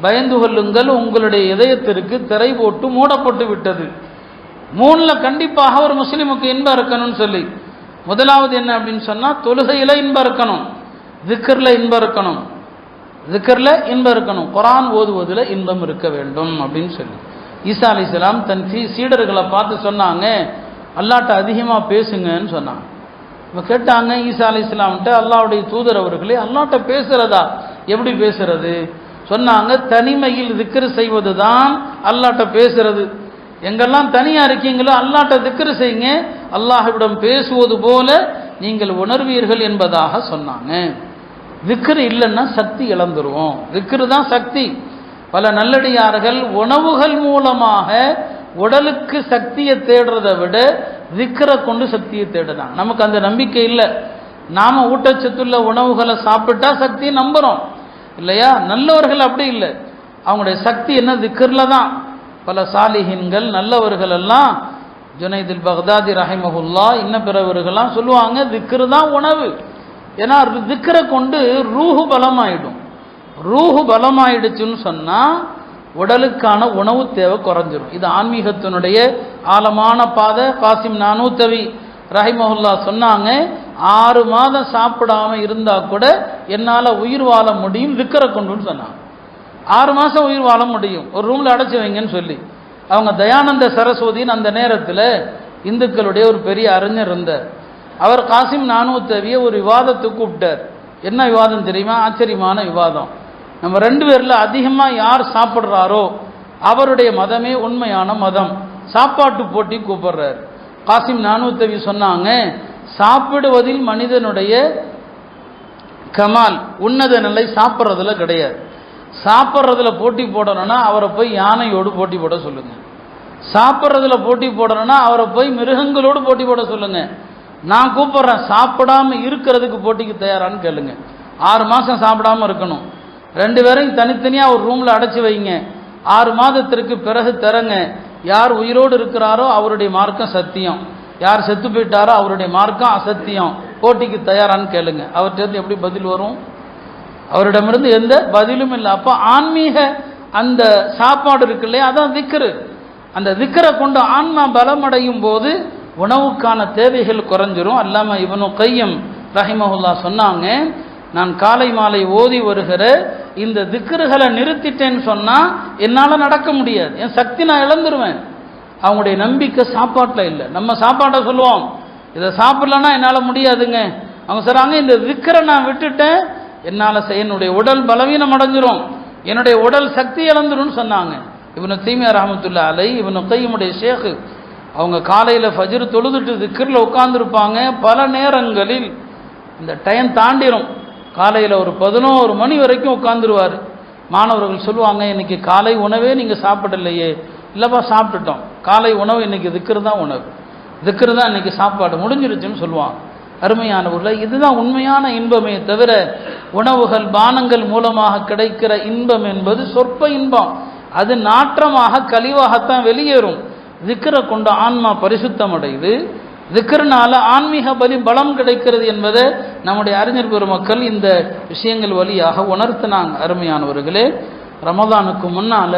பயந்து கொள்ளுங்கள், உங்களுடைய இதயத்திற்கு திரை போட்டு மூடப்பட்டு விட்டது. 3ல கண்டிப்பாக ஒரு முஸ்லிமுக்கு இன்பம் இருக்கணும்னு சொல்லி, முதலாவது என்ன அப்படின்னு சொன்னா, தொழுகையில இன்பம் இருக்கணும், திக்ர்ல இன்பம் இருக்கணும், திக்ர்ல இன்பம் இருக்கணும், குர்ஆன் ஓதுவதில் இன்பம் இருக்க வேண்டும் அப்படின்னு சொல்லி. ஈசா அலைஹிஸ்ஸலாம் தன் சீடர்களை பார்த்து சொன்னாங்க, அல்லாஹ்ட்ட அதிகமா பேசுங்கன்னு சொன்னாங்க. இப்போ கேட்டாங்க ஈசா அலைஹிஸ்ஸலாம்கிட்ட, அல்லாஹ்வுடைய தூதர் அவர்களே, அல்லாஹ்ட்ட பேசுறதா, எப்படி பேசுறது? சொன்னாங்க, தனிமையில் திக்ர் செய்வது தான் அல்லாஹ்ட்ட பேசுறது. எங்கெல்லாம் தனியா இருக்கீங்களோ அல்லாஹ்ட்ட திக்ர் செய்யுங்க, அல்லாஹ்விடம் பேசுவது போல நீங்கள் உணர்வீர்கள் என்பதாக சொன்னாங்க. திக்ர் இல்லைன்னா சக்தி இழந்துருவோம், திக்ர் தான் சக்தி. பல நல்லடியார்கள் உணவுகள் மூலமாக உடலுக்கு சக்தியை தேடுறதை விட திக்ரை கொண்டு சக்தியை தேடுறாங்க. நமக்கு அந்த நம்பிக்கை இல்லை. நாம ஊட்டச்சத்துள்ள உணவுகளை சாப்பிட்டா சக்தியை நம்புறோம் இல்லையா? நல்லவர்கள் அப்படி இல்லை, அவங்களுடைய சக்தி என்ன, திக்ர்ல தான். பல சாலிஹின்கள் நல்லவர்கள் எல்லாம், ஜுனைதுல் பக்தாதி ரஹிமஹுல்லா, இன்னும் பிறவர்கள்லாம் சொல்லுவாங்க, திக்ரு தான் உணவு. ஏன்னா திக்ரை கொண்டு ரூஹு பலமாயிடும். ரூஹு பலமாயிடுச்சுன்னு சொன்னா உடலுக்கான உணவு தேவை குறைஞ்சிரும். இது ஆன்மீகத்தினுடைய ஆழமான பாதை. காசிம் நானூத்தவி ரஹிமஹுல்லா சொன்னாங்க, 6 மாதம் சாப்பிடாம இருந்தா கூட என்னால உயிர் வாழ முடியும் திக்ரை கொண்டுன்னு சொன்னாங்க. 6 மாசம் உயிர் வாழ முடியும், ஒரு ரூம்ல அடைச்சு வைங்கன்னு சொல்லி. அவங்க தயானந்த சரஸ்வதின்னு அந்த நேரத்தில் இந்துக்களுடைய ஒரு பெரிய அறிஞர் இருந்தார். அவர் காசிம் நானூத்தவியை ஒரு விவாதத்துக்கு கூப்பிட்டார். என்ன விவாதம் தெரியுமா? ஆச்சரியமான விவாதம். நம்ம 2 பேர்ல அதிகமா யார் சாப்பிட்றாரோ அவருடைய மதமே உண்மையான மதம். சாப்பாட்டு போட்டி கூப்பிடுறார். காசிம் நானூத்தவி சொன்னாங்க, சாப்பிடுவதில் மனிதனுடைய கமால், உன்னத நிலை சாப்பிட்றதுல கிடையாது. சாப்பிட்றதுல போட்டி போடணும்னா அவரை போய் யானையோடு போட்டி போட சொல்லுங்க. சாப்பிட்றதுல போட்டி போடணும்னா அவரை போய் மிருகங்களோடு போட்டி போட சொல்லுங்க. நான் கூப்பிட்றேன், சாப்பிடாம இருக்கிறதுக்கு போட்டிக்கு தயாரான்னு கேளுங்க. 6 மாசம் சாப்பிடாம இருக்கணும், 2 பேரையும் தனித்தனியா ஒரு ரூம்ல அடைச்சி வைங்க, 6 மாதத்திற்கு பிறகு தரங்க. யார் உயிரோடு இருக்கிறாரோ அவருடைய மார்க்கம் சத்தியம், யார் செத்து போயிட்டாரோ அவருடைய மார்க்கம் அசத்தியம். போட்டிக்கு தயாரான்னு கேளுங்க. அவர்கிட்ட எப்படி பதில் வரும்? அவரிடமிருந்து எந்த பதிலும் இல்லை. அப்போ ஆன்மீக அந்த சாப்பாடு இருக்கு இல்லையா, அதான் திக்ரு. அந்த திக்ரை கொண்டு ஆன்மா பலமடையும் போது உணவுக்கான தேவைகள் குறைஞ்சிரும். அல்லாம இப்னு கையம் ரஹிமஹுல்லா சொன்னாங்க, நான் காலை மாலை ஓதி வருகிற இந்த திக்ருகளை நிறுத்திட்டேன்னு சொன்னா என்னால நடக்க முடியாது, என் சக்தி நான் இழந்துருவேன். அவங்களுடைய நம்பிக்கை சாப்பாட்டில் இல்லை. நம்ம சாப்பாட்டை சொல்லுவோம், இதை சாப்பிடலன்னா என்னால முடியாதுங்க. அவங்க சொல்றாங்க, இந்த திக்ரை நான் விட்டுட்டேன், என்னால் என்னுடைய உடல் பலவீனம் அடைஞ்சிரும், என்னுடைய உடல் சக்தி இழந்துரும் சொன்னாங்க. இப்னு தைமியா ரஹ்மத்துல்லாஹி அலைஹி, இப்னு கையிமுடைய ஷேக், அவங்க காலையில் ஃபஜ்ர் தொழுதுட்டு திக்ரில் உட்கார்ந்துருப்பாங்க. பல நேரங்களில் இந்த டைம் தாண்டிடும், காலையில் ஒரு 11 மணி வரைக்கும் உட்காந்துருவார். மாணவர்கள் சொல்லுவாங்க, இன்னைக்கு காலை உணவே நீங்கள் சாப்பிடலையே. இல்லைப்பா சாப்பிட்டுட்டோம், காலை உணவு இன்னைக்கு திக்ரு தான் உணவு, திக்ரு தான் இன்னைக்கு சாப்பாடு முடிஞ்சிருச்சுன்னு சொல்லுவாங்க. அருமையானவர்களே, இதுதான் உண்மையான இன்பமே தவிர உணவுகள் பானங்கள் மூலமாக கிடைக்கிற இன்பம் என்பது சொற்ப இன்பம். அது நாற்றமாக கழிவாகத்தான் வெளியேறும். திக்ரை கொண்ட ஆன்மா பரிசுத்தம் அடையுது, திக்ருனால ஆன்மீக பலம் கிடைக்கிறது என்பதை நம்முடைய அறிஞர் பெருமக்கள் இந்த விஷயங்கள் வழியாக உணர்த்தினாங்க. அருமையானவர்களே, ரமதானுக்கு முன்னால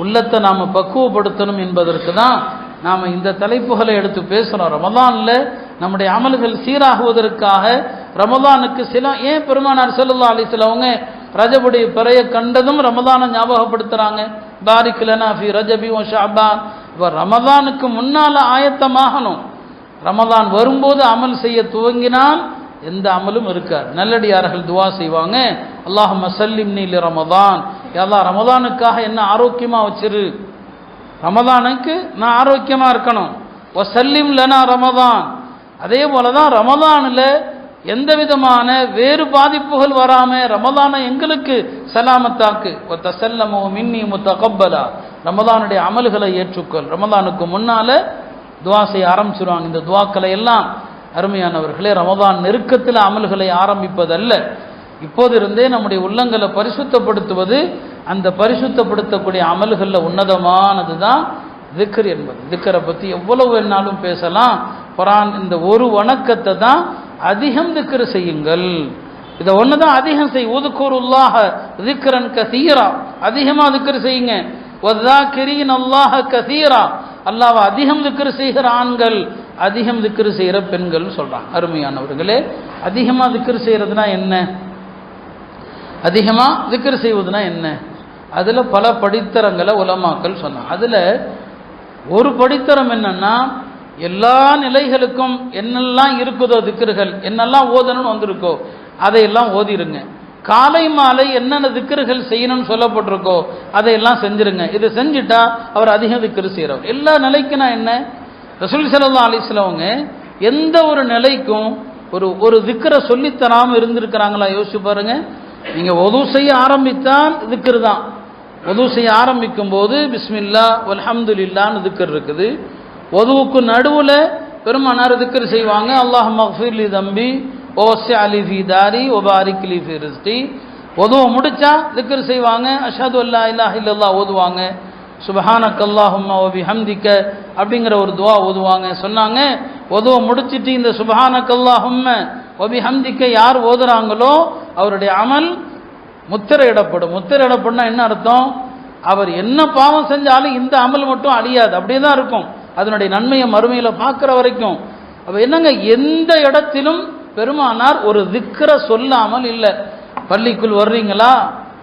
உள்ளத்தை நாம் பக்குவப்படுத்தணும் என்பதற்கு தான் நாம் இந்த தலைப்புகளை எடுத்து பேசுகிறோம். ரமதானில் நம்முடைய அமல்கள் சீராகுவதற்காக ரமதானுக்கு சில ஏன் பெருமானார் ஸல்லல்லாஹு அலைஹி வஸல்லம் அவங்க ரஜபுடைய பிறைய கண்டதும் ரமதானை ஞாபகப்படுத்துகிறாங்க. பாரிக் லனா ஃபி ரஜபி வ ஷஅபான். இப்போ ரமதானுக்கு முன்னால் ஆயத்தமாகணும். ரமதான் வரும்போது அமல் செய்ய துவங்கினால் எந்த அமலும் இருக்காது. நல்லடியார்கள் துவா செய்வாங்க, அல்லாஹும்ம சல்லிம்னி லி ரமதான், யா அல்லாஹ் ரமதானுக்காக என்ன ஆரோக்கியமாக வச்சிரு, ரமதானுக்கு நான் ஆரோக்கியமாக இருக்கணும். வசல்லிம் லனா ரமதான். அதே போல தான் ரமதானில் எந்த விதமான வேறு பாதிப்புகள் வராமல் ரமதானை எங்களுக்கு சலாமத்தாக்கு. தசல்லமு மின்னி முத்தகப்பலா, ரமதானுடைய அமல்களை ஏற்றுக்கொள். ரமதானுக்கு முன்னால் துவா செய்ய ஆரம்பிச்சிருவாங்க. இந்த துவாக்களை எல்லாம் அருமையானவர்களே, ரமதான் நெருக்கத்தில் அமல்களை ஆரம்பிப்பதல்ல, இப்போது இருந்தே நம்முடைய உள்ளங்களை பரிசுத்தப்படுத்துவது. அந்த பரிசுத்தப்படுத்தக்கூடிய அமல்களில் உன்னதமானது தான் திக்ர் என்பது. திக்ரை பற்றி எவ்வளவு வேணாலும் பேசலாம். குர்ஆன் இந்த ஒரு வணக்கத்தை தான் அதிகம் திக்ர் செய்யுங்கள், இதை ஒன்று தான் அதிகம் செய். உதுகுருல்லாஹ திக்ரன் கஸீரா, அதிகமாக திக்ர் செய்யுங்க. வذாக்கிரீன் அல்லாஹ கஸீரா, அல்லாஹ்வை அதிகம் திக்ர் செய்கிற ஆண்கள், அதிகம் திக்ர் செய்கிற பெண்கள் சொல்றாங்க. அருமையானவர்களே, அதிகமாக திக்ர் செய்யறதுனா என்ன? அதிகமாக திக்ர் செய்வதுனா என்ன? அதுல பல படித்தரங்களை உலமாக்கள் சொன்னாங்க. அதுல ஒரு படித்தரம் என்னன்னா, எல்லா நிலைகளுக்கும் என்னெல்லாம் இருக்குதோ திக்ர்கள், என்னெல்லாம் ஓதணும்னு வந்திருக்கோ அதையெல்லாம் ஓதிருங்க. காலை மாலை என்னென்ன திக்ர்கள் செய்யணும்னு சொல்லப்பட்டிருக்கோ அதையெல்லாம் செஞ்சிருங்க. இதை செஞ்சுட்டா அவர் அதிக திக்ரு செய்கிறவர். எல்லா நிலைக்குன்னா என்ன? ரசூல் ஸல்லல்லாஹு அலைஹி வஸல்லம் எந்த ஒரு நிலைக்கும் ஒரு திக்ரை சொல்லித்தராமல் இருந்திருக்கிறாங்களா? யோசிச்சு பாருங்க. நீங்க ஒது செய்ய ஆரம்பித்தான் திக்ரு தான். ஒது செய்ய ஆரம்பிக்கும் போது பிஸ்மில்லா வல்ஹம்துலில்லாஹ்னு திக்ர் இருக்குது. ஒதுவுக்கு நடுவில் பெருமானார் திக்ர் செய்வாங்க. அல்லாஹும்ம ஃபிர்லி தம்பி ஓசி அலி ஃபி தாரி ஒபாரிக் லி ஃபி ரிஸ்கி. ஒதுவை முடிச்சா திக்ர் செய்வாங்க. அஷ்ஹது அல்லா இலாஹ இல்லல்லாஹ் ஓதுவாங்க. சுப்ஹானக அல்லாஹும்ம வ பிஹம்திக அப்படிங்கிற ஒரு துஆ ஓதுவாங்க. சொன்னாங்க, ஒதுவை முடிச்சிட்டு இந்த சுப்ஹானக அல்லாஹும்ம வ பிஹம்திக யார் ஓதுறாங்களோ அவருடைய அமல் முத்திரையிடப்படும். முத்திரையிடப்படும்னா என்ன அர்த்தம்? அவர் என்ன பாவம் செஞ்சாலும் இந்த அமல் மட்டும் அழியாது, அப்படியே தான் இருக்கும். அதனுடைய நன்மையை மறுமையில பார்க்கிற வரைக்கும். அப்ப என்னங்க, எந்த இடத்திலும் பெருமானார் ஒரு திக்ரை சொல்லாமல் இல்லை. பள்ளிக்குள் வர்றீங்களா,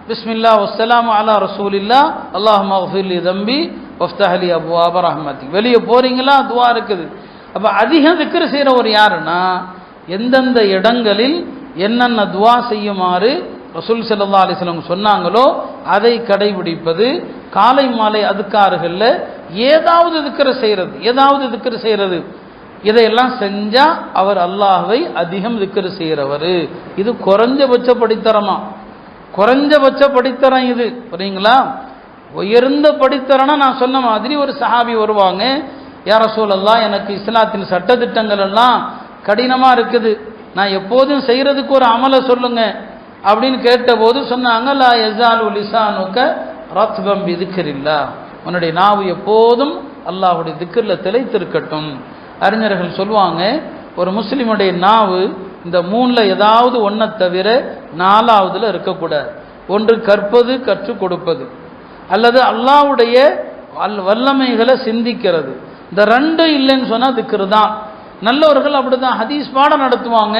பிஸ்மில்லா வஸ்ஸலாமு அலா ரசூலில்லா அல்லாஹும்ம ஃபிர்லி தம்பி வஃப்தஹ் லி அப்வாப ரஹ்மத்திக். வெளியே போறீங்களா, துஆ இருக்குது. அப்ப அதிக திக்ர் செய்யறவர் யாருன்னா, எந்தெந்த இடங்களில் என்னென்ன துஆ செய்யுமாறு ரசூல் ஸல்லல்லாஹு அலைஹி வஸல்லம் சொன்னாங்களோ அதை கடைபிடிப்பது. காலை மாலை அதுக்காறுகள்ல ஏதாவது திக்ர் செய்யறது, இதையெல்லாம் செஞ்சா அவர் அல்லாஹ்வை அதிகம் திக்ர் செய்கிறவர். இது குறைஞ்சபட்ச படித்தரமா? குறைஞ்சபட்ச படித்தரம் இது, புரியுங்களா? உயர்ந்த படித்தரனா நான் சொன்ன மாதிரி ஒரு சஹாபி வருவாங்க. யா ரசூலல்லாஹ், எனக்கு இஸ்லாத்தின் சட்டதிட்டங்கள் எல்லாம் கடினமா இருக்குது, நான் எப்போதும் செய்யறதுக்கு ஒரு அமலை சொல்லுங்க அப்படின்னு கேட்டபோது சொன்னாங்க, லா யஸாலு லிசானுக ரத்பம் பிதிக்ரில்லாஹ், உன்னுடைய நாவு எப்போதும் அல்லாஹ்வுடைய திக்ர்ல திளைத்திருக்கட்டும். அறிஞர்கள் சொல்லுவாங்க, ஒரு முஸ்லிமுடைய நாவு இந்த மூணுல ஏதாவது ஒன்றை தவிர நாலாவதுல இருக்கக்கூடாது. ஒன்று கற்பது, கற்றுக் கொடுப்பது, அல்லது அல்லாஹ்வுடைய வல்லமைகளை சிந்திக்கிறது. இந்த ரெண்டு இல்லைன்னு சொன்னா திக்ரு தான். நல்லவர்கள் அப்படிதான் ஹதீஸ் பாடம் நடத்துவாங்க,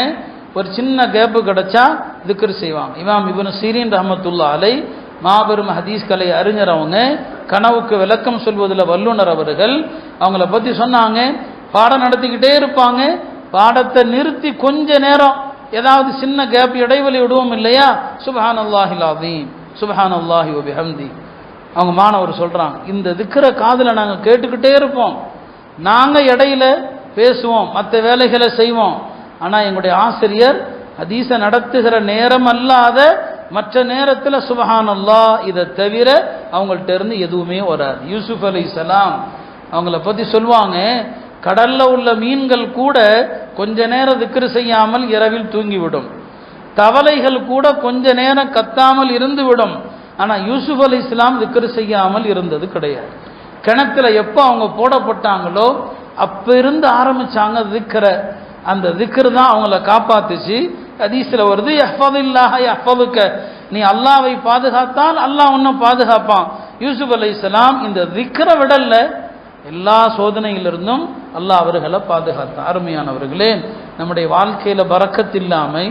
ஒரு சின்ன கேப்பு கிடைச்சா திக்ர் செய்வாங்க. இமாம் இப்னு சீரின் ரஹ்மத்துல்லாஹி அலைஹி மாபெரும் ஹதீஸ் கலை அறிஞர், அவங்க கனவுக்கு விளக்கம் சொல்வதில் வல்லுனர் அவர்கள். அவங்கள பத்தி சொன்னாங்க, பாடம் நடத்திக்கிட்டே இருப்பாங்க, பாடத்தை நிறுத்தி கொஞ்ச நேரம் ஏதாவது சின்ன கேப் இடைவெளி விடுவோம் இல்லையா, சுப்ஹானல்லாஹில் அஸீம் சுப்ஹானல்லாஹி வ பிஹம்தி. அவங்க மாணவர் சொல்றாங்க, இந்த திக்ரை காதுல நாங்க கேட்டுக்கிட்டே இருப்போம், நாங்க இடையில பேசுவோம், மற்ற வேலைகளை செய்வோம். ஆனா எங்களுடைய ஆசிரியர் ஹதீஸை நடத்துகிற நேரம் அல்லாத மற்ற நேரத்தில் சுப்ஹானல்லாஹ் இதை தவிர அவங்கள்ட்ட இருந்து எதுவுமே வராது. யூசுப் அலைஹிஸ்ஸலாம் அவங்கள பத்தி சொல்லுவாங்க, கடல்ல உள்ள மீன்கள் கூட கொஞ்ச நேரம் திக்ர் செய்யாமல் இரவில் தூங்கிவிடும், தவளைகள் கூட கொஞ்ச நேரம் கத்தாமல் இருந்து விடும். ஆனா யூசுப் அலைஹிஸ்ஸலாம் திக்ர் செய்யாமல் இருந்தது கிடையாது. கிணத்துல எப்போ அவங்க போடப்பட்டாங்களோ அப்ப இருந்து ஆரம்பிச்சாங்க திக்ர. அந்த திக்ர் தான் அவங்கள காப்பாத்துச்சு. ஹதீஸ்ல வருது, யஹ்ஃபதில்லாஹ யஹ்ஃபதுக, நீ அல்லாஹ்வை பாதுகாத்தால் அல்லாஹ் உன்னை பாதுகாப்பான். யூசுப் அலைஹிஸ்ஸலாம் இந்த திக்ரை விடல்ல, எல்லா சோதனையிலிருந்தும் அல்லாஹ் அவர்களை பாதுகாத்தான். அருமையானவர்களே, நம்முடைய வாழ்க்கையில பரக்கத் இல்லாமை,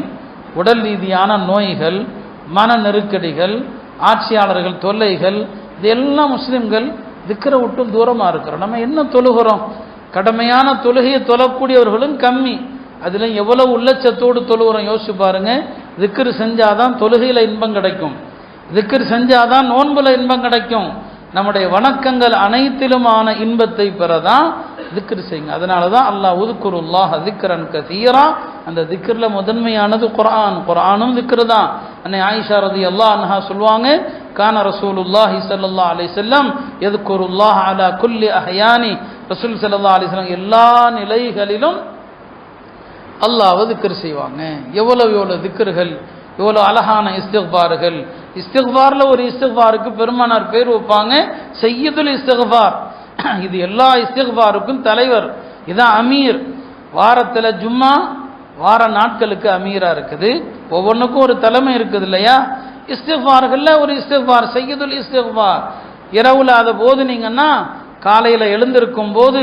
உடல் ரீதியான நோய்கள், மன நெருக்கடிகள், ஆட்சியாளர்கள் தொல்லைகள், இதெல்லாம் முஸ்லிம்கள் திக்ரை விட்டும் தூரமா இருக்கிறோம். நம்ம என்ன தொழுகிறோம்? கடமையான தொழுகையை தொழக்கூடியவர்களும் கம்மி. அதுல எவ்வளவு உள்ளச்சத்தோடு தொழுகிறோம் யோசிச்சு பாருங்க. திக்ர் செஞ்சாதான் தொழுகையில இன்பம் கிடைக்கும், திக்ர் செஞ்சாதான் நோன்புல இன்பம் கிடைக்கும். நம்முடைய வணக்கங்கள் அனைத்திலுமான இன்பத்தை பெறதான் திக்ர் செய்யுங்க. அதனாலதான் அல்லாஹ் உதுக்குருல்லாஹ் திக்ரன் கஸீரா, அந்த திக்ர்ல முதன்மையானது குர்ஆன். குர்ஆனும் திக்ர் தான். அன்னை ஆயிஷா ரலியல்லாஹு அன்ஹா சொல்வாங்க, கான ரசூலுல்லாஹி ஸல்லல்லாஹு அலைஹி வஸல்லம் யذ்குருல்லாஹ அலா குல்லி அஹ்யானி, ரசூல் ஸல்லல்லாஹு அலைஹி வஸல்லம் எல்லா நிலைகளிலும் அல்லாஹ்வை திக்ர் செய்வாங்க. எவ்வளவு திக்ர்கள், எவ்வளவு அழகான இஸ்திக்பார்கள். இஸ்திக்பார்ல ஒரு இஸ்திக்பாருக்கு பெருமானார் பேர் வைப்பாங்க, சையதுல் இஸ்திக்பார். இது எல்லா இஸ்திக்பாருக்கும் தலைவர், இதான் அமீர். வாரத்துல ஜும்மா, வார நாட்களுக்கு அமீரா இருக்குது. ஒவ்வொன்றுக்கும் ஒரு தலைமை இருக்குது இல்லையா? இஸ்திக்ஃபார்கள்ல ஒரு இஸ்திக்ஃபார் சையதுல் இஸ்திக்ஃபார். இரவுல அதை போதுனீங்கன்னா காலையில் எழுந்திருக்கும் போது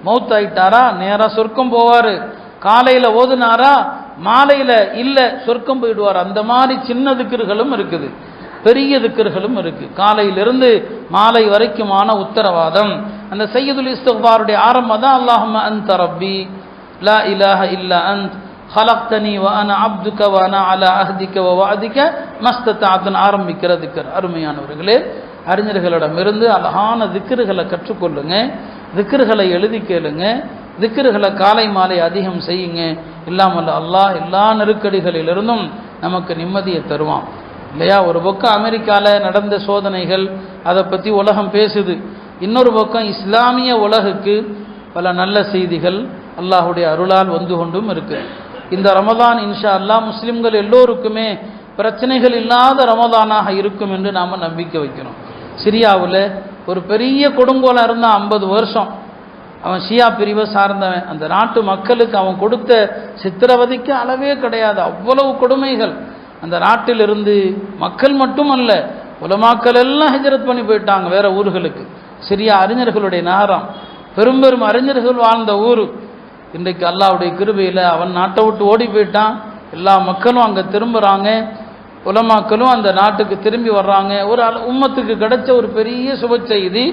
மௌத் ஆயிட்டாரா நேராக சொர்க்கம் போவார், காலையில் ஓதுனாரா மாலையில் இல்லை சொர்க்கம் போயிடுவார். அந்த மாதிரி சின்ன திக்ர்களும் இருக்குது, பெரிய திக்ர்களும் இருக்கு. காலையிலிருந்து மாலை வரைக்குமான உத்தரவாதம். அந்த சையதுல் இஸ்திக்ஃபாருடைய ஆரம்பம் தான் அல்லாஹும்ம அன்த ரப்பி லா இலாஹ இல்லா அன்த் ஹலக்தனி வ அன அப்துக வ அன அலா அஹ்திக வ வஅதிக மஸ்ததஅத்துன் ஆரம்பிக்கிற திக்ர். அருமையானவர்களே, அறிஞர்களிடமிருந்து அழகான திக்ருகளை கற்றுக்கொள்ளுங்க, திக்ருகளை எழுதி கேளுங்க, திக்ருகளை காலை மாலை அதிகம் செய்யுங்க. இல்லாமல் அல்லாஹ் எல்லா நெருக்கடிகளிலிருந்தும் நமக்கு நிம்மதியை தருவான் இல்லையா? ஒரு பக்கம் அமெரிக்காவில் நடந்த சோதனைகள் அதை பற்றி உலகம் பேசுது, இன்னொரு பக்கம் இஸ்லாமிய உலகுக்கு பல நல்ல செய்திகள் அல்லாஹுடைய அருளால் வந்து கொண்டும் இருக்கு. இந்த ரமதான் இன்ஷா அல்லாஹ் முஸ்லிம்கள் எல்லோருக்குமே பிரச்சனைகள் இல்லாத ரமதானாக இருக்கும் என்று நாம் நம்பிக்கை வைக்கிறோம். சிரியாவில் ஒரு பெரிய கொடுங்கோலா இருந்தால் 50 வருஷம், அவன் ஷியா பிரிவை சார்ந்தவன். அந்த நாட்டு மக்களுக்கு அவன் கொடுத்த சித்திரவதைக்கு அளவே கிடையாது, அவ்வளவு கொடுமைகள். அந்த நாட்டிலிருந்து மக்கள் மட்டுமல்ல உலமாக்கள் எல்லாம் ஹிஜ்ரத் பண்ணி போயிட்டாங்க வேற ஊர்களுக்கு. சிரியா அறிஞர்களுடைய நகரம், பெரும் பெரும் அறிஞர்கள் வாழ்ந்த ஊர். இன்றைக்கு அல்லாஹ்வுடைய கிருபையில் அவன் நாட்டை விட்டு ஓடி போயிட்டான், எல்லா மக்களும் அங்கே திரும்புகிறாங்க, உலமாக்களும் அந்த நாட்டுக்கு திரும்பி வர்றாங்க. ஒரு உம்மத்துக்கு கிடைச்ச ஒரு பெரிய சுப செய்தி.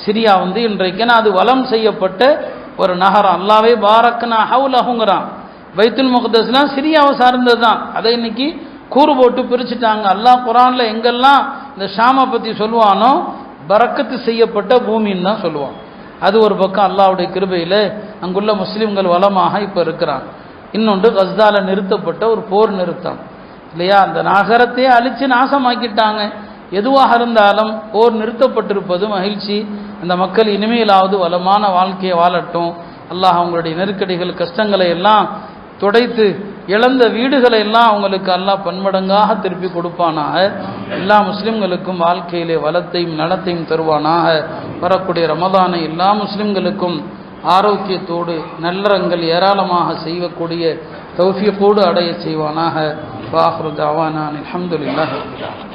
சிரியா இன்றைக்கு அது வலம் செய்யப்பட்ட ஒரு நகரம். அல்லாவே பாரக்னா ஹவுலஹுங்கிறான். பைத்துல் முக்தஸ்லாம் சிரியாவை சார்ந்தது தான். அதை இன்னைக்கு கூறு போட்டு பிரிச்சுட்டாங்க. அல்லாஹ் குரான்ல எங்கெல்லாம் இந்த ஷாமை பற்றி சொல்லுவானோ பரக்கத்து செய்யப்பட்ட பூமின்னு தான் சொல்லுவான். அது ஒரு பக்கம் அல்லாஹ்வுடைய கிருபையில் அங்குள்ள முஸ்லீம்கள் வளமாக இப்போ இருக்கிறாங்க. இன்னொன்று கஸ்தால நிறுத்தப்பட்ட ஒரு போர் நிறுத்தம் இல்லையா? அந்த நகரத்தையே அழித்து நாசமாக்கிட்டாங்க. எதுவாக இருந்தாலும் போர் நிறுத்தப்பட்டிருப்பது மகிழ்ச்சி. அந்த மக்கள் இனிமேலாவது வளமான வாழ்க்கையை வாழட்டும். அல்லாஹ் அவங்களுடைய நெருக்கடிகள் கஷ்டங்களை எல்லாம் துடைத்து இழந்த வீடுகளை எல்லாம் அவங்களுக்கு அல்லாஹ் பன்மடங்காக திருப்பி கொடுப்பானாக. எல்லா முஸ்லிம்களுக்கும் வாழ்க்கையிலே வளத்தையும் நலத்தையும் தருவானாக. வரக்கூடிய ரமதானை எல்லா முஸ்லிம்களுக்கும் ஆரோக்கியத்தோடு நல்லறங்கள் ஏராளமாக செய்யக்கூடிய தௌஃபீகோடு அடைய செய்வானாக. வாஹிரு தஅவானா அல்ஹம்துலில்லாஹி ரப்பில் ஆலமீன்.